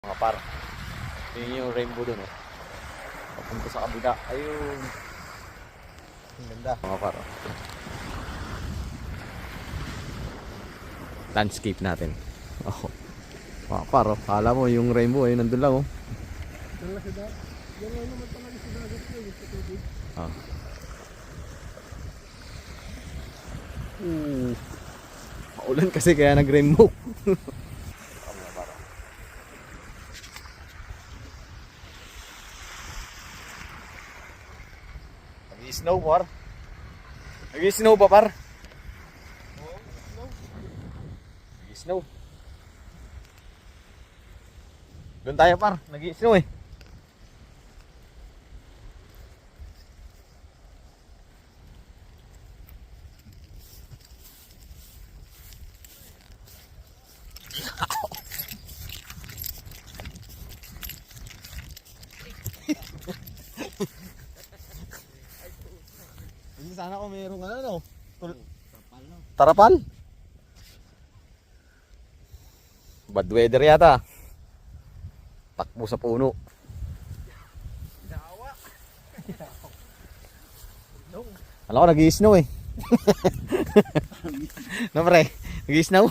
Mga par. Yun yung rainbow dun, oh. Papunta sa kabila. Ayun. Ang ganda. Mga par, oh. Landscape natin. Oh. Mga par, oh. Kala mo yung rainbow ay nandun lang, oh. Yan lang sila. Yan lang naman talaga sa dagat ko. Sa tubig. Ah. Maulan kasi kaya nag-rainbow. Nag-i-snow par. Nag-i-snow pa par. Nag-i-snow. Doon tayo par. Nag-i-snow eh. Sana kung mayroong ano, tarapal. Bad weather yata. Takbo sa puno. Dawa. Alam ko nag-i-snow eh. No pre, nag-i-snow.